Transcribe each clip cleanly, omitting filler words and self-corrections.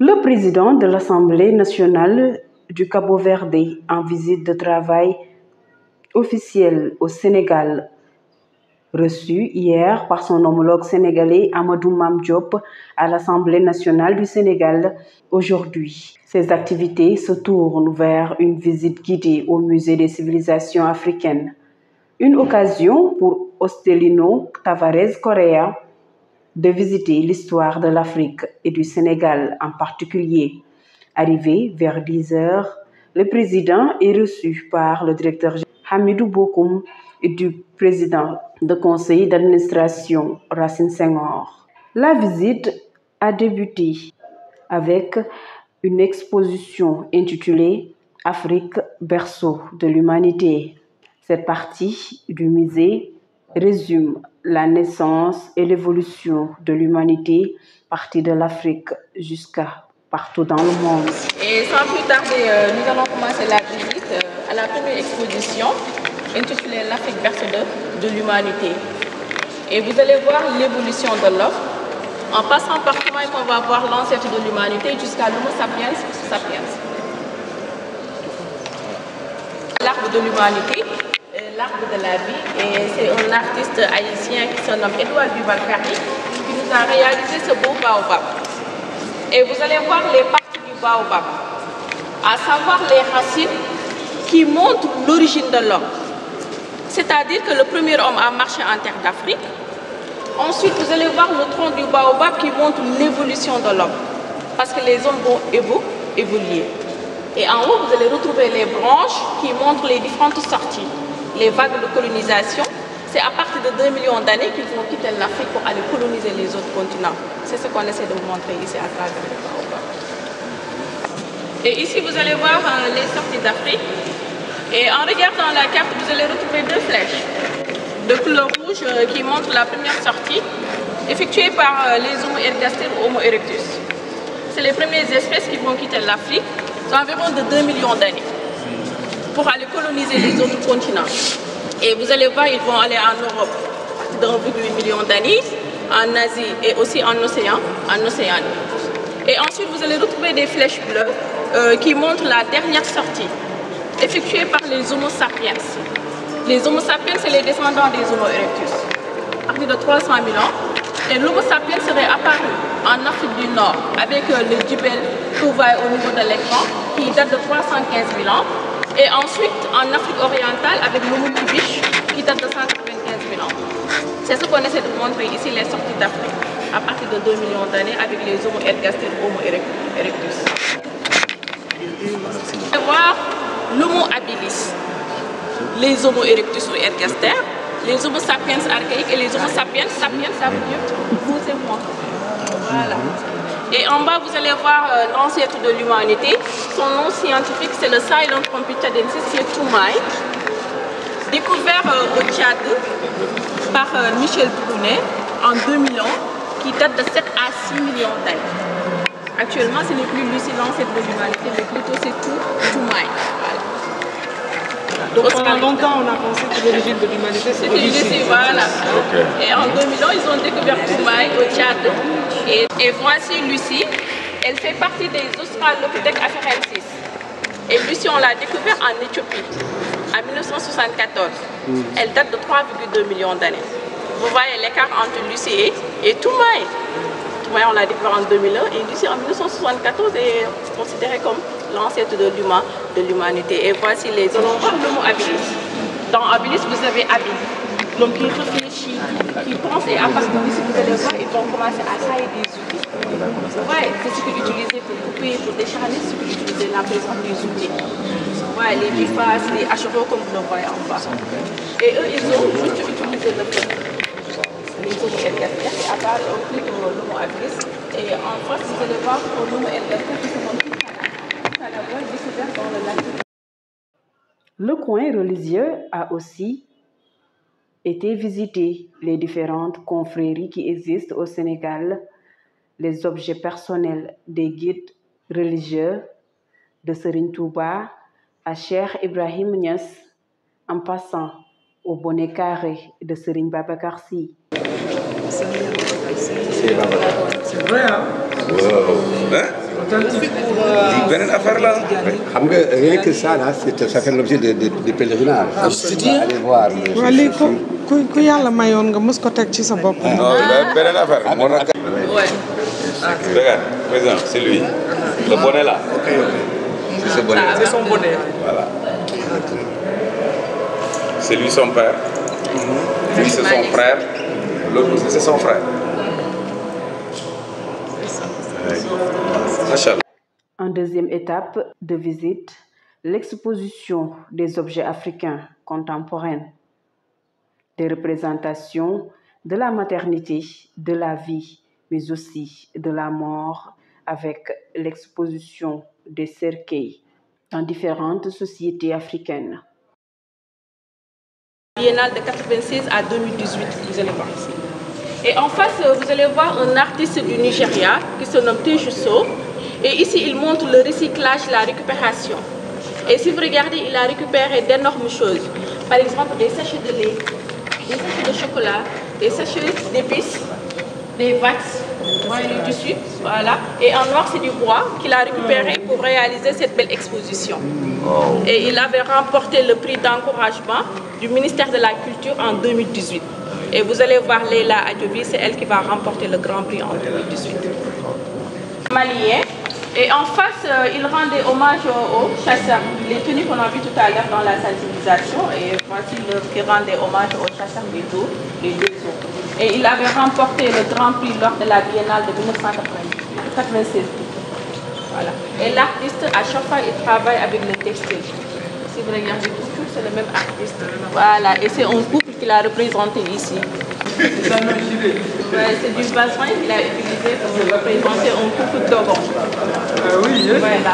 Le président de l'Assemblée nationale du Cabo-Verde en visite de travail officielle au Sénégal, reçu hier par son homologue sénégalais Amadou Mame Diop à l'Assemblée nationale du Sénégal aujourd'hui. Ces activités se tournent vers une visite guidée au Musée des civilisations africaines, une occasion pour Hostelino Tavares Correa de visiter l'histoire de l'Afrique et du Sénégal en particulier. Arrivé vers 10 heures, le président est reçu par le directeur Hamidou Bokoum et du président du conseil d'administration Racine Senghor. La visite a débuté avec une exposition intitulée Afrique, berceau de l'humanité. Cette partie du musée résume la naissance et l'évolution de l'humanité, partie de l'Afrique jusqu'à partout dans le monde. Et sans plus tarder, nous allons commencer la visite à la première exposition intitulée L'Afrique, berceau de l'humanité. Et vous allez voir l'évolution de l'homme en passant par comment on va voir l'ancêtre de l'humanité jusqu'à l'Homo sapiens sapiens. L'arbre de l'humanité, l'arbre de la vie, et c'est un artiste haïtien qui se nomme Edouard Duval-Ferry qui nous a réalisé ce beau baobab. Et vous allez voir les parties du baobab, à savoir les racines qui montrent l'origine de l'homme. C'est-à-dire que le premier homme a marché en terre d'Afrique. Ensuite, vous allez voir le tronc du baobab qui montre l'évolution de l'homme. Parce que les hommes vont évoluer. Et en haut, vous allez retrouver les branches qui montrent les différentes sorties. Les vagues de colonisation, c'est à partir de 2 millions d'années qu'ils vont quitter l'Afrique pour aller coloniser les autres continents. C'est ce qu'on essaie de vous montrer ici à travers le baobab. Et ici, vous allez voir les sorties d'Afrique. Et en regardant la carte, vous allez retrouver deux flèches de couleur rouge qui montrent la première sortie effectuée par les Homo ergaster ou Homo erectus. C'est les premières espèces qui vont quitter l'Afrique, c'est environ de 2 millions d'années, pour aller coloniser les autres continents. Et vous allez voir, ils vont aller en Europe de 1,8 million d'années, en Asie et aussi en Océanie. Et ensuite, vous allez retrouver des flèches bleues qui montrent la dernière sortie, effectuée par les Homo sapiens. Les Homo sapiens, c'est les descendants des Homo erectus, à plus de 300 000 ans. Et l'Homo sapiens serait apparu en Afrique du Nord avec le djebel que vous voyez au niveau de l'écran, qui date de 315 000 ans. Et ensuite, en Afrique orientale, avec l'Homo lubiche, qui date de 195 000 ans. C'est ce qu'on essaie de vous montrer ici, les sorties d'Afrique, à partir de 2 millions d'années, avec les Homo ergaster Homo erectus. On va voir l'Homo habilis, les Homo erectus ou ergaster, les Homo sapiens archaïques et les Homo sapiens, ça veut dire vous et moi. Voilà. Et en bas, vous allez voir l'ancêtre de l'humanité. Son nom scientifique, c'est le Silent Computadensis Toumaï, découvert au Tchad par Michel Brunet en 2000 ans, qui date de 7 à 6 millions d'années. Actuellement, ce n'est plus lui, c'est l'ancêtre de l'humanité, mais plutôt c'est Toumaï. Voilà. Donc pendant longtemps, on a pensé que l'origine de l'humanité, c'est Lucie. Voilà. Okay. Et en 2000 ans, ils ont découvert Toumaï au Tchad. Et voici Lucie. Elle fait partie des Australopithèques afarensis. Et Lucie, on l'a découvert en Éthiopie, en 1974. Elle date de 3,2 millions d'années. Vous voyez l'écart entre Lucie et Toumaï. Toumaï, on l'a découvert en 2001. Et Lucie, en 1974, est considérée comme l'ancêtre de l'humanité. Et voici les hommes. On voit l'Homo habilis. Dans habilis, vous avez habile. L'homme qui réfléchit, qui pense, et à partir d'ici, vous allez voir, ils vont commencer à tailler des outils. Ouais, c'est ce qu'ils utilisaient pour couper, pour décharner, c'est ce qu'ils utilisaient là, par exemple, les outils. Ouais, les bifaces, les hachereaux, comme vous le voyez en bas. Et eux, ils ont juste utilisé le feu. Les Homo ergaster, et à part, on clique sur l'Homo habilis. Et en face, vous allez voir l'Homo ergaster qui se montre à la voie découverte dans le lac. Le coin religieux a aussi été visité. Les différentes confréries qui existent au Sénégal, les objets personnels des guides religieux de Serigne Touba à Cheikh Ibrahim Niass, en passant au bonnet carré de Serigne Babacar Sy. C'est vrai, hein? Wow. attentif pour... beneen affaire là. xam nga rien que ça là ça fait l'objet de pèlerinage. c'est-à-dire aller voir. waaw léegi ku yàlla mayoon nga mës ko teg ci sa bopp. non beneen affaire moo tax. Ouais. Regarde, président, c'est lui. Le bonnet là. ok. C'est ce bonnet. C'est son bonnet. Voilà. C'est lui son père. Lui c'est son frère. L'autre aussi c'est son frère. Machallah. En deuxième étape de visite, l'exposition des objets africains contemporains, des représentations de la maternité, de la vie, mais aussi de la mort, avec l'exposition des cercueils dans différentes sociétés africaines. Biennale de 96 à 2018, vous allez voir ici. Et en face, vous allez voir un artiste du Nigeria qui se nomme Tejuso. Et ici, il montre le recyclage, la récupération. Et si vous regardez, il a récupéré d'énormes choses. Par exemple, des sachets de lait, des sachets de chocolat, des sachets d'épices, des wax, du tissu, voilà. Et en noir, c'est du bois qu'il a récupéré pour réaliser cette belle exposition. Et il avait remporté le prix d'encouragement du ministère de la Culture en 2018. Et vous allez voir Leila Adjobi, c'est elle qui va remporter le grand prix en 2018. Malien. Et en face, il rendait hommage aux chasseurs, les tenues qu'on a vues tout à l'heure dans la sensibilisation. Et voici qui rendait hommage aux chasseurs les deux autres. Et il avait remporté le grand prix lors de la Biennale de 1996. Voilà. Et l'artiste, à chaque fois, il travaille avec le textile. Si vous regardez tout, c'est le même artiste. Voilà. Et c'est un couple qu'il a représenté ici. Ouais, c'est du vaserin qu'il a utilisé pour représenter un couple d'Ogon. Oui, Voilà.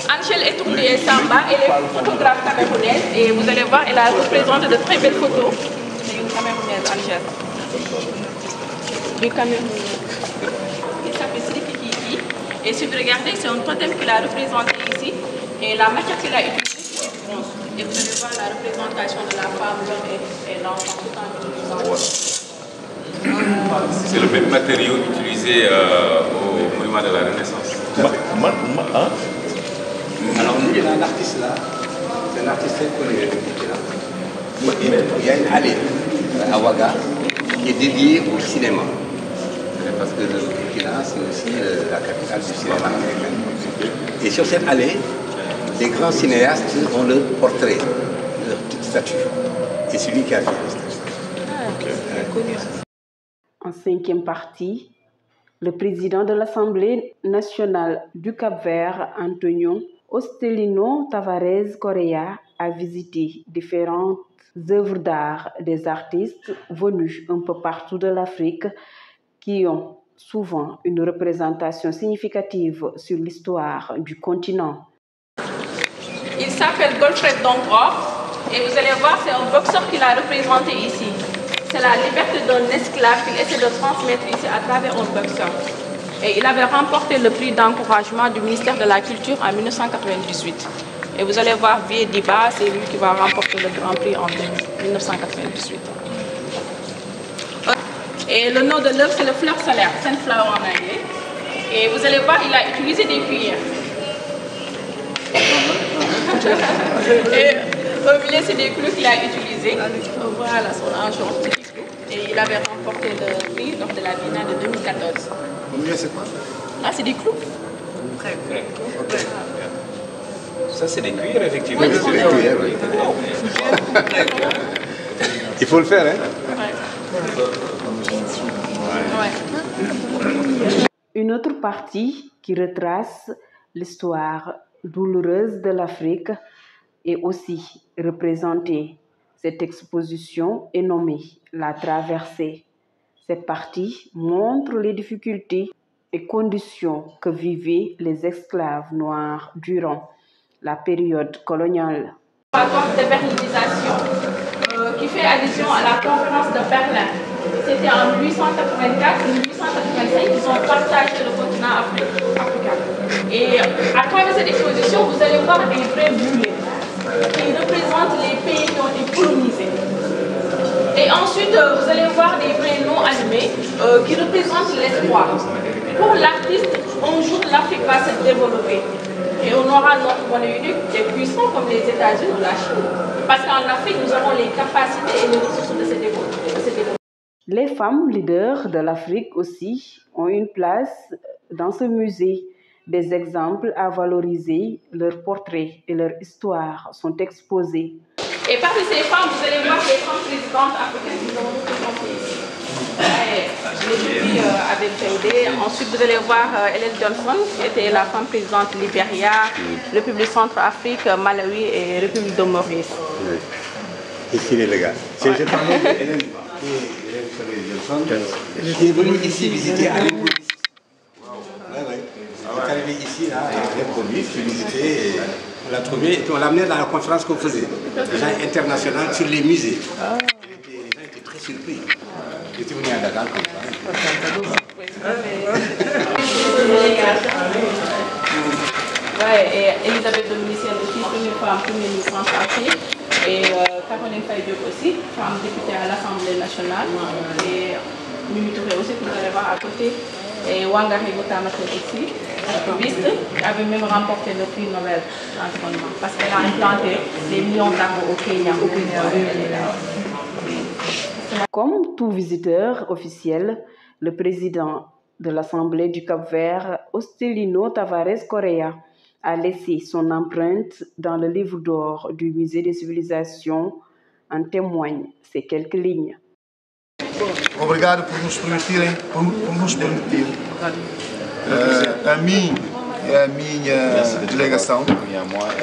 Angèle Etourdi et Samba, elle est photographe camerounaise et vous allez voir, elle a représenté de très belles photos. C'est une camerounaise, Angèle. Du Cameroun. Il s'appelle Sriki Kiki. Et si vous regardez, c'est un totem qu'il a représenté ici. Et la matière qu'il a utilisée, c'est du bronze. Et vous allez voir la représentation de la femme, l'homme et l'enfant tout en bronze. C'est le même matériau utilisé au monument de la Renaissance. Alors lui, il y a un artiste là, c'est un artiste très connu qui est là. Il y a une allée à Ouaga qui est dédiée au cinéma. Parce que le Burkina, c'est aussi la capitale du cinéma américain. Et sur cette allée, les grands cinéastes ont leur portrait, leur petite statue. Et c'est lui qui a fait la statue. En cinquième partie, le président de l'Assemblée nationale du Cap-Vert, Antonio Ostelino Tavares Correa, a visité différentes œuvres d'art des artistes venus un peu partout de l'Afrique qui ont souvent une représentation significative sur l'histoire du continent. Il s'appelle Godfrey Dongor et vous allez voir, c'est un boxeur qu'il a représenté ici. C'est la liberté d'un esclave qu'il essaie de transmettre ici à travers un boxeur. Et il avait remporté le prix d'encouragement du ministère de la Culture en 1998. Et vous allez voir, Vieux Diba, c'est lui qui va remporter le grand prix en 1998. Et le nom de l'œuvre, c'est le fleur solaire, Sunflower en anglais. Et vous allez voir, il a utilisé des cuillères. Et au milieu, c'est des clous qu'il a utilisés. Voilà, son argent. Et il avait remporté le prix lors de la Biennale de 2014. Au milieu, c'est quoi? Ah, c'est des clous. Très bien. Ça, c'est des cuillères, effectivement. Oui, c'est des cuillères, oui. Il faut le faire, hein? Ouais. Une autre partie qui retrace l'histoire douloureuse de l'Afrique est aussi représentée. Cette exposition est nommée La Traversée. Cette partie montre les difficultés et conditions que vivaient les esclaves noirs durant la période coloniale. Accord de berlinisation qui fait allusion à la conférence de Berlin. C'était en 1884 et 1885 qu'ils ont partagé le continent africain. Et à travers cette exposition, vous allez voir des vrais mulets qui représentent les pays qui ont été colonisés. Ensuite, vous allez voir des trains non animés qui représentent l'espoir. Pour l'artiste, un jour l'Afrique va se développer. Et on aura notre monnaie unique, des puissants comme les États-Unis ou la Chine. Parce qu'en Afrique, nous avons les capacités et les ressources de se développer. Les femmes leaders de l'Afrique aussi ont une place dans ce musée. Des exemples à valoriser, leurs portraits et leur histoire sont exposés. Et parmi ces femmes, vous allez voir les femmes présidentes africaines qui nous ont représenté ici. Je l'ai vu avec Théodé. Ensuite, vous allez voir Ellen Johnson, qui était la femme présidente Libéria, République Centrafrique, Malawi et République de Maurice. Ici, les gars. J'ai parlé d'Ellen Johnson, qui est venue ici visiter à l'improviste. Elle est arrivée ici, là, à l'improviste, visiter, et on l'a trouvée, et puis on l'a amenée dans la conférence qu'on faisait, déjà internationale sur les musées. Les gens étaient très surpris. J'étais venu à Dakar comme ça. Ouais, et Elisabeth Dominicienne aussi, première femme, première ministre Centrafrique. Et Caroline Faye Diop aussi, femme députée à l'Assemblée nationale. Et Mimi Touré aussi, que vous allez voir à côté. Et Wangari Maathai aussi, activiste, qui avait même remporté le prix Nobel d'environnement. Parce qu'elle a implanté des millions d'arbres au Kenya. Comme tout visiteur officiel, le président de l'Assemblée du Cap-Vert, Hostelino Tavares Correa, a laissé son empreinte dans le livre d'or du Musée des civilisations. En témoignent ces quelques lignes. Obrigado por nos permitir a mim e a minha delegação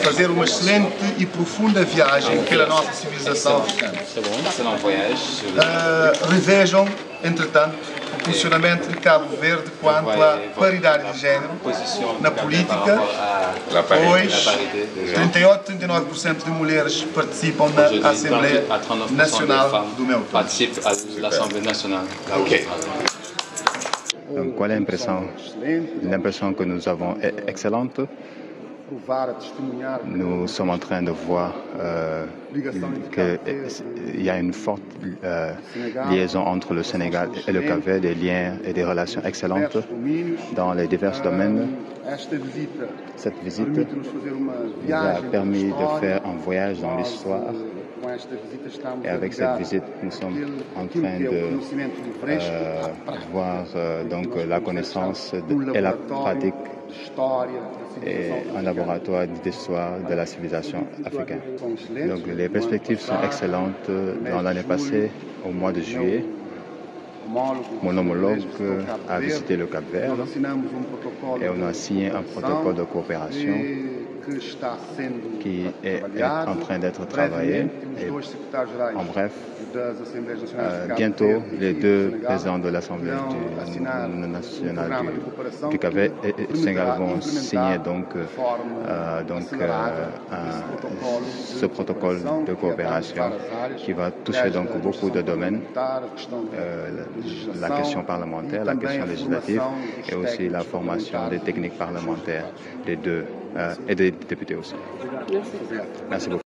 fazer uma excelente e profunda viagem pela nossa civilização africana. Revejam, entretanto, o posicionamento de Cabo Verde quanto à paridade de género na política, pois 38-39% de mulheres participam na Assembleia Nacional do meu país. Donc, quelle est l'impression? L'impression que nous avons est excellente. Nous sommes en train de voir qu'il y a une forte liaison entre le Sénégal et le Cap-Vert, des liens et des relations excellentes dans les divers domaines. Cette visite nous a permis de faire un voyage dans l'histoire. Et avec cette visite, nous sommes en train de voir donc, la connaissance et la pratique et un laboratoire d'histoire de la civilisation africaine. Donc les perspectives sont excellentes. Dans l'année passée, au mois de juillet, mon homologue a visité le Cap-Vert et on a signé un protocole de coopération qui est en train d'être travaillé. Et, en bref, bientôt, les deux présidents de l'Assemblée nationale du Cap-Vert et du Sénégal vont signer ce protocole de coopération qui va toucher donc beaucoup de domaines, la question parlementaire, la question législative et aussi la formation des techniques parlementaires des deux et des députés aussi. Merci beaucoup.